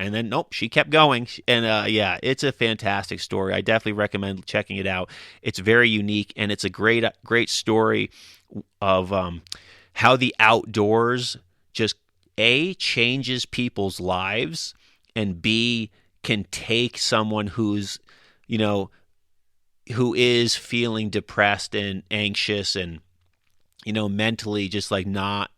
And then, nope, she kept going. And yeah, it's a fantastic story. I definitely recommend checking it out. It's very unique, and it's a great story of how the outdoors just, A, changes people's lives, and B, can take someone who's, who is feeling depressed and anxious and, mentally just like not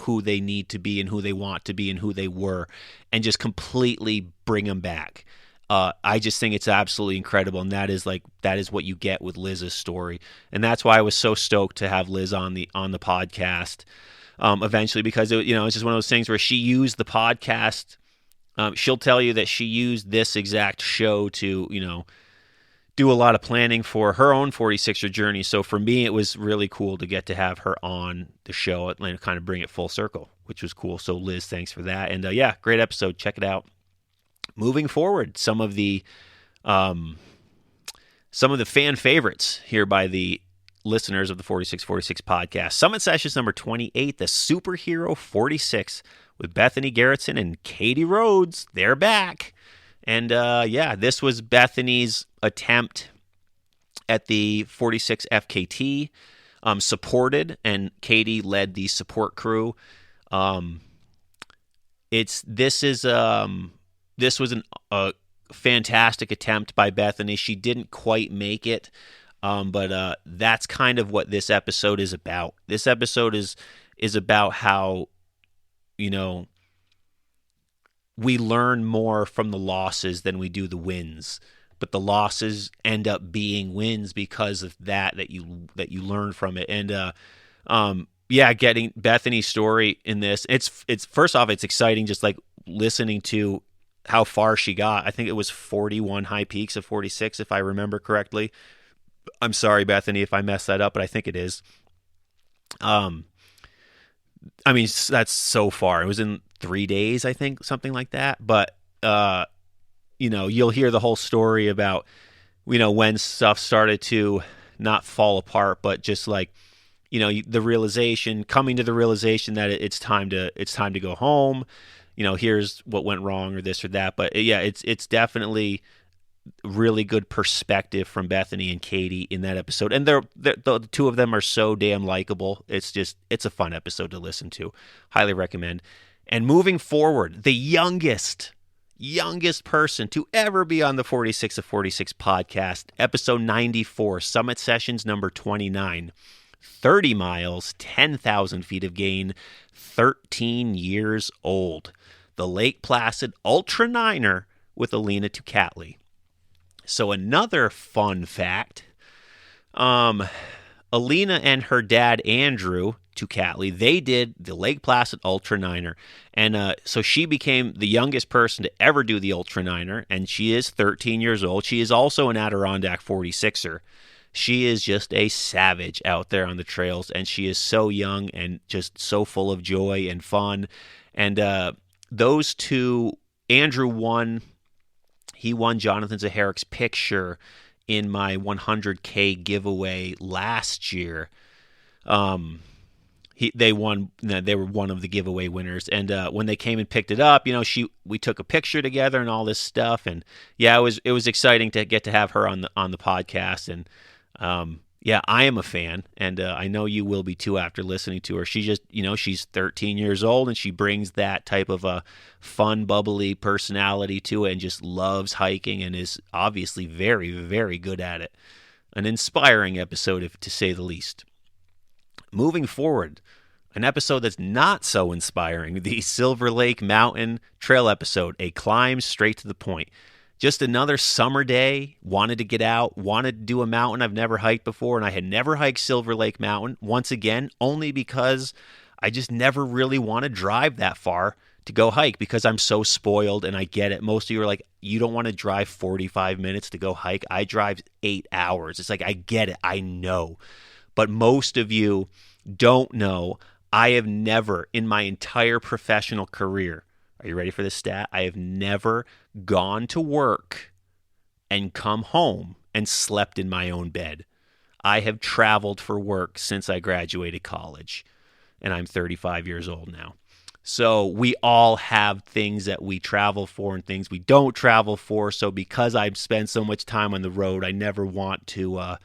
who they need to be and who they want to be and who they were, and just completely bring them back. I just think it's absolutely incredible, and that is what you get with Liz's story, and that's why I was so stoked to have Liz on the podcast eventually, because it's just one of those things where she used the podcast. She'll tell you that she used this exact show to do a lot of planning for her own 46er journey. So for me, it was really cool to get to have her on the show and kind of bring it full circle, which was cool. So Liz, thanks for that. And yeah, great episode. Check it out. Moving forward, some of the fan favorites here by the listeners of the 4646 podcast. Summit Sessions number 28, the Superhero 46 with Bethany Garrettson and Katie Rhodes. They're back. And yeah, this was Bethany's attempt at the 46 FKT, supported, and Katie led the support crew. This was a fantastic attempt by Bethany. She didn't quite make it, but that's kind of what this episode is about. This episode is about how, we learn more from the losses than we do the wins, but the losses end up being wins because of that you learn from it. And yeah, getting Bethany's story in this, it's first off, it's exciting just like listening to how far she got. I think it was 41 high peaks of 46, if I remember correctly. I'm sorry, Bethany, if I messed that up, but I think it is. I mean, that's so far. It was in 3 days, I think, something like that. But, you'll hear the whole story about, when stuff started to not fall apart, but just like, coming to the realization that it's time to go home. Here's what went wrong or this or that. But yeah, it's definitely really good perspective from Bethany and Katie in that episode, and the two of them are so damn likable. It's a fun episode to listen to. Highly recommend. And moving forward, the youngest person to ever be on the 46 of 46 podcast, episode 94, Summit Sessions number 29, 30 miles, 10,000 feet of gain, 13 years old, the Lake Placid Ultra Niner with Alina Tucatley. So another fun fact, Alina and her dad, Andrew Tucatley, they did the Lake Placid Ultra Niner. And so she became the youngest person to ever do the Ultra Niner, and she is 13 years old. She is also an Adirondack 46er. She is just a savage out there on the trails, and she is so young and just so full of joy and fun. And those two, Andrew won. He won Jonathan Zaharick's picture in my 100K giveaway last year. They won. They were one of the giveaway winners. And when they came and picked it up, we took a picture together and all this stuff. And yeah, it was exciting to get to have her on the podcast. And yeah, I am a fan, and I know you will be too after listening to her. She just, she's 13 years old, and she brings that type of a fun, bubbly personality to it, and just loves hiking, and is obviously very, very good at it. An inspiring episode, to say the least. Moving forward, an episode that's not so inspiring, the Silver Lake Mountain Trail episode, a climb straight to the point. Just another summer day, wanted to get out, wanted to do a mountain I've never hiked before, and I had never hiked Silver Lake Mountain, once again, only because I just never really want to drive that far to go hike, because I'm so spoiled, and I get it. Most of you are like, you don't want to drive 45 minutes to go hike. I drive 8 hours. It's like, I get it. I know. But most of you don't know. I have never, in my entire professional career, are you ready for this stat? I have never gone to work and come home and slept in my own bed. I have traveled for work since I graduated college, and I'm 35 years old now. So we all have things that we travel for and things we don't travel for. So because I spend so much time on the road, I never want to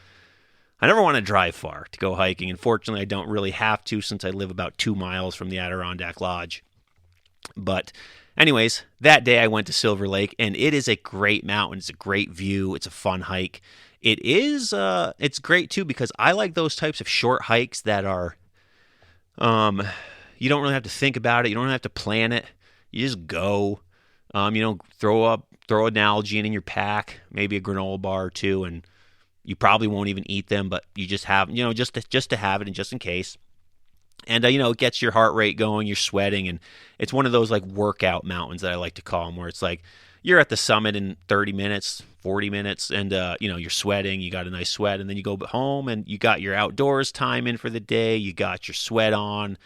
drive far to go hiking. Unfortunately, I don't really have to since I live about 2 miles from the Adirondack Lodge. But anyways, that day I went to Silver Lake, and it is a great mountain. It's a great view. It's a fun hike. It's great too because I like those types of short hikes that are, you don't really have to think about it. You don't have to plan it. You just go. Throw an Nalgene in your pack, maybe a granola bar or two, and you probably won't even eat them, but you just have, just to have it and just in case. And, it gets your heart rate going, you're sweating, and it's one of those, like, workout mountains that I like to call them, where it's like you're at the summit in 30 minutes, 40 minutes, and, you're sweating, you got a nice sweat, and then you go home, and you got your outdoors time in for the day, you got your sweat on,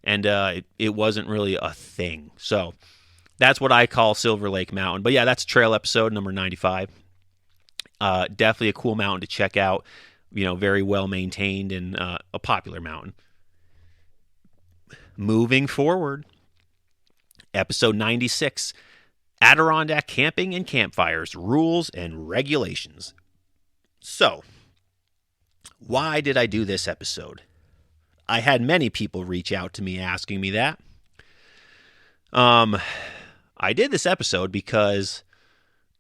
and it wasn't really a thing. So that's what I call Silver Lake Mountain. But, yeah, that's trail episode number 95. Definitely a cool mountain to check out, very well maintained and a popular mountain. Moving forward, episode 96, Adirondack Camping and Campfires, Rules and Regulations. So, why did I do this episode? I had many people reach out to me asking me that. I did this episode because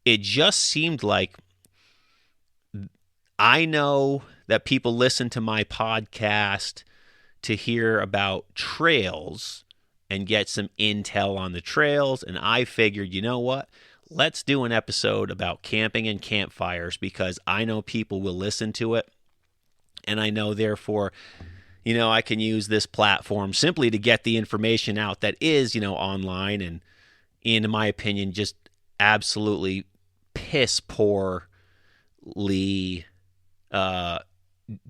it just seemed like I know that people listen to my podcast to hear about trails and get some intel on the trails, and I figured, you know what? Let's do an episode about camping and campfires because I know people will listen to it, and I know, therefore, I can use this platform simply to get the information out that is, online and, in my opinion, just absolutely piss poorly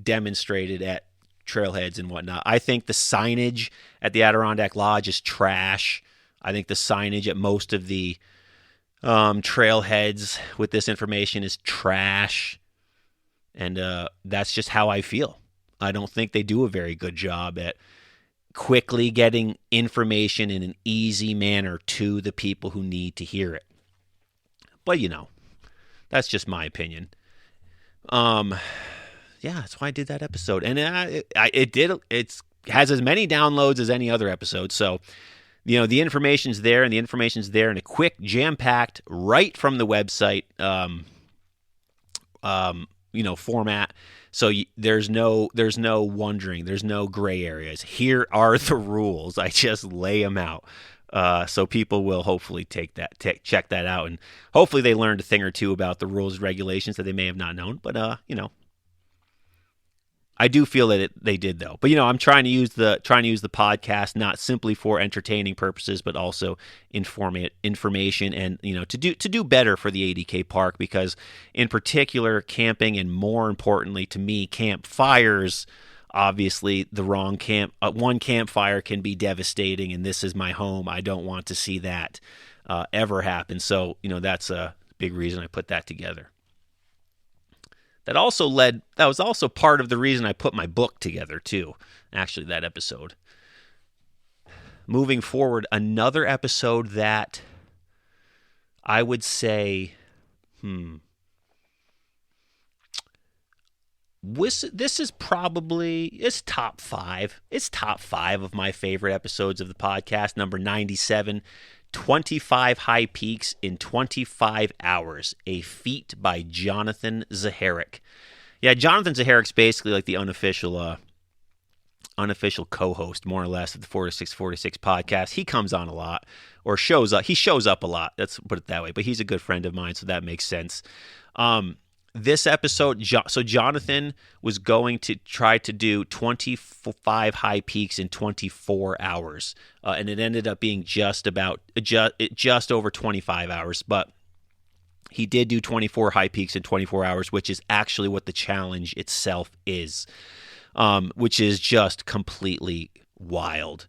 demonstrated at trailheads and whatnot. I think the signage at the Adirondack Lodge is trash. I think the signage at most of the trailheads with this information is trash. And that's just how I feel. I don't think they do a very good job at quickly getting information in an easy manner to the people who need to hear it. But, that's just my opinion. Yeah, that's why I did that episode. And it has as many downloads as any other episode. So, the information's there, and the information's there in a quick, jam-packed, right from the website, format. So there's no wondering, there's no gray areas. Here are the rules. I just lay them out. So people will hopefully check that out, and hopefully they learned a thing or two about the rules and regulations that they may have not known. But I do feel that they did, though. But I'm trying to use the podcast not simply for entertaining purposes, but also information and to do better for the ADK park, because in particular camping, and more importantly to me, campfires. Obviously, the wrong one campfire can be devastating, and this is my home. I don't want to see that ever happen. So that's a big reason I put that together. That was also part of the reason I put my book together too, actually, that episode. Moving forward, another episode that I would say, this is probably, it's top 5. It's top 5 of my favorite episodes of the podcast, number 97, 25 High Peaks in 25 Hours, a feat by Jonathan Zaharick. Yeah, Jonathan Zaharick's basically like the unofficial co-host, more or less, of the 4646 podcast. He comes on a lot, or shows up. He shows up a lot, let's put it that way, but he's a good friend of mine, so that makes sense. This episode, so Jonathan was going to try to do 25 high peaks in 24 hours, and it ended up being just over 25 hours, but he did do 24 high peaks in 24 hours, which is actually what the challenge itself is, which is just completely wild.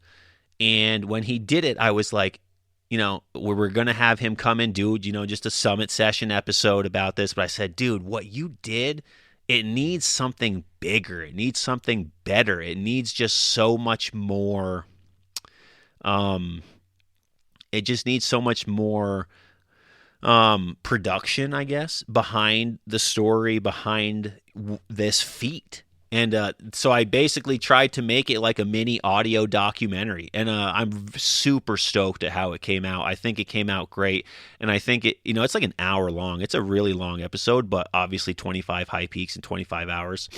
And when he did it, I was like, we're going to have him come and do, just a summit session episode about this. But I said, dude, what you did, it needs something bigger. It needs something better. It needs just so much more Um, it just needs so much more production, I guess, behind the story, behind this feat. And so I basically tried to make it like a mini audio documentary. And I'm super stoked at how it came out. I think it came out great. And I think it's like an hour long. It's a really long episode, but obviously 25 high peaks in 25 hours.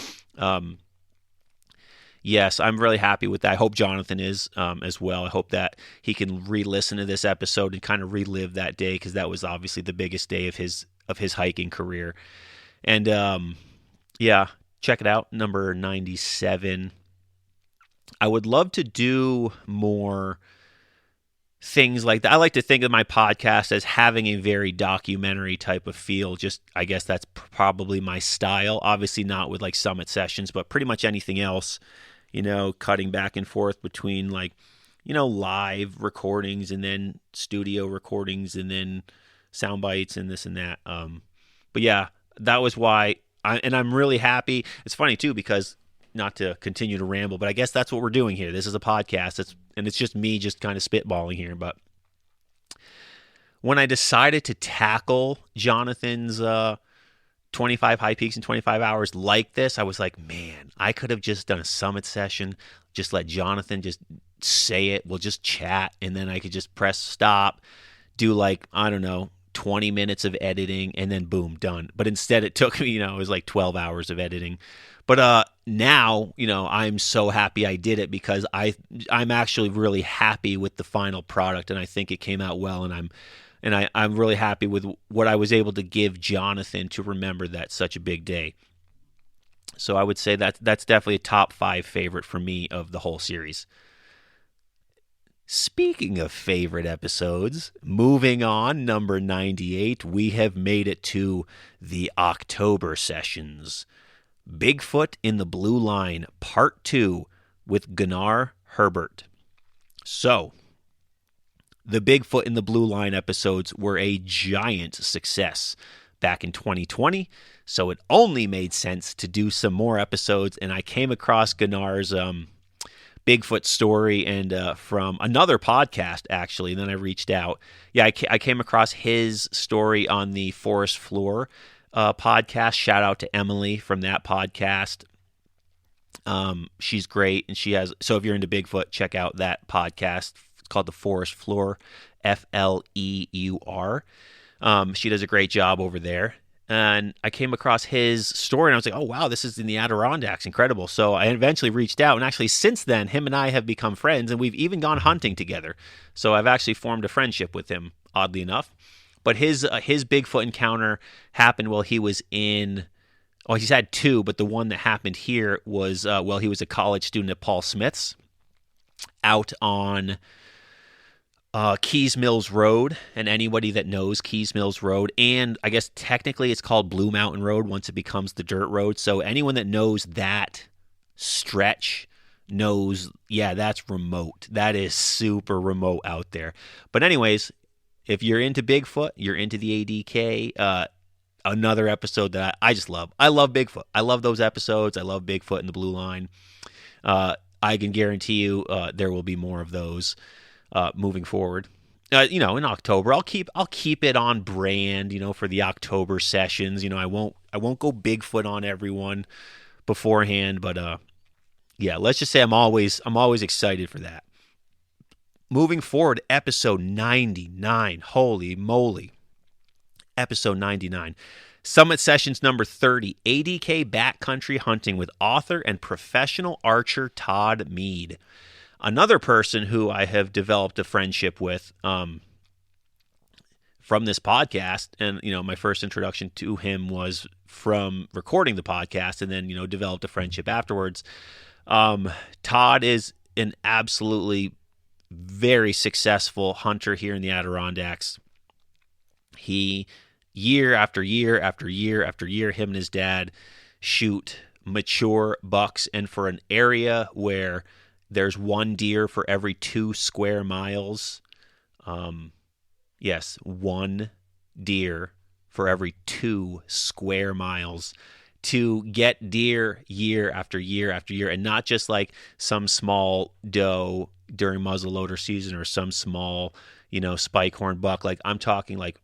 Yes, I'm really happy with that. I hope Jonathan is as well. I hope that he can re-listen to this episode and kind of relive that day, because that was obviously the biggest day of his hiking career. And yeah, check it out, number 97. I would love to do more things like that. I like to think of my podcast as having a very documentary type of feel. Just, I guess that's probably my style. Obviously not with like summit sessions, but pretty much anything else. Cutting back and forth between like, live recordings and then studio recordings and then sound bites and this and that. But yeah, that was why I'm really happy. It's funny too, because not to continue to ramble, but I guess that's what we're doing here. This is a podcast. It's just me just kind of spitballing here. But when I decided to tackle Jonathan's, 25 high peaks in 25 hours like this, I was like, man, I could have just done a summit session, just let Jonathan just say it, we'll just chat, and then I could just press stop, do like, I don't know, 20 minutes of editing, and then boom, done. But instead it took me, it was like 12 hours of editing. But now, I'm so happy I did it, because I'm actually really happy with the final product, and I think it came out well, and I'm really happy with what I was able to give Jonathan to remember that such a big day. So I would say that's definitely a top 5 favorite for me of the whole series. Speaking of favorite episodes, moving on, number 98, we have made it to the October sessions. Bigfoot in the Blue Line, Part 2, with Gunnar Herbert. So, the Bigfoot in the Blue Line episodes were a giant success back in 2020, so it only made sense to do some more episodes, and I came across Gunnar's Bigfoot story and from another podcast, actually, and then I reached out. Yeah, I came across his story on the Forest Floor podcast. Shout out to Emily from that podcast. She's great, and she has, so if you're into Bigfoot, check out that podcast. It's called The Forest Floor, Fleur. She does a great job over there. And I came across his story, and I was like, oh, wow, this is in the Adirondacks. Incredible. So I eventually reached out, and actually since then, him and I have become friends, and we've even gone hunting together. So I've actually formed a friendship with him, oddly enough. But his Bigfoot encounter happened while he was in... Oh, he's had 2, but the one that happened here was, he was a college student at Paul Smith's out on Keys Mills Road, and anybody that knows Keys Mills Road, and I guess technically it's called Blue Mountain Road once it becomes the dirt road, so anyone that knows that stretch knows, yeah, that's remote. That is super remote out there. But anyways, if you're into Bigfoot, you're into the ADK, another episode that I just love. I love Bigfoot. I love those episodes. I love Bigfoot in the Blue Line. I can guarantee you there will be more of those moving forward. In October, I'll keep it on brand, for the October sessions. I won't go Bigfoot on everyone beforehand, but yeah, let's just say I'm always excited for that. Moving forward, episode 99. Holy moly. Episode 99. Summit Sessions number 30. ADK backcountry hunting with author and professional archer Todd Mead. Another person who I have developed a friendship with from this podcast, and my first introduction to him was from recording the podcast, and then developed a friendship afterwards. Todd is an absolutely very successful hunter here in the Adirondacks. He, year after year after year after year, him and his dad shoot mature bucks, and for an area where there's 1 deer for every 2 square miles. Yes, 1 deer for every 2 square miles. To get deer year after year after year, and not just like some small doe during muzzleloader season or some small, spike horn buck. Like I'm talking like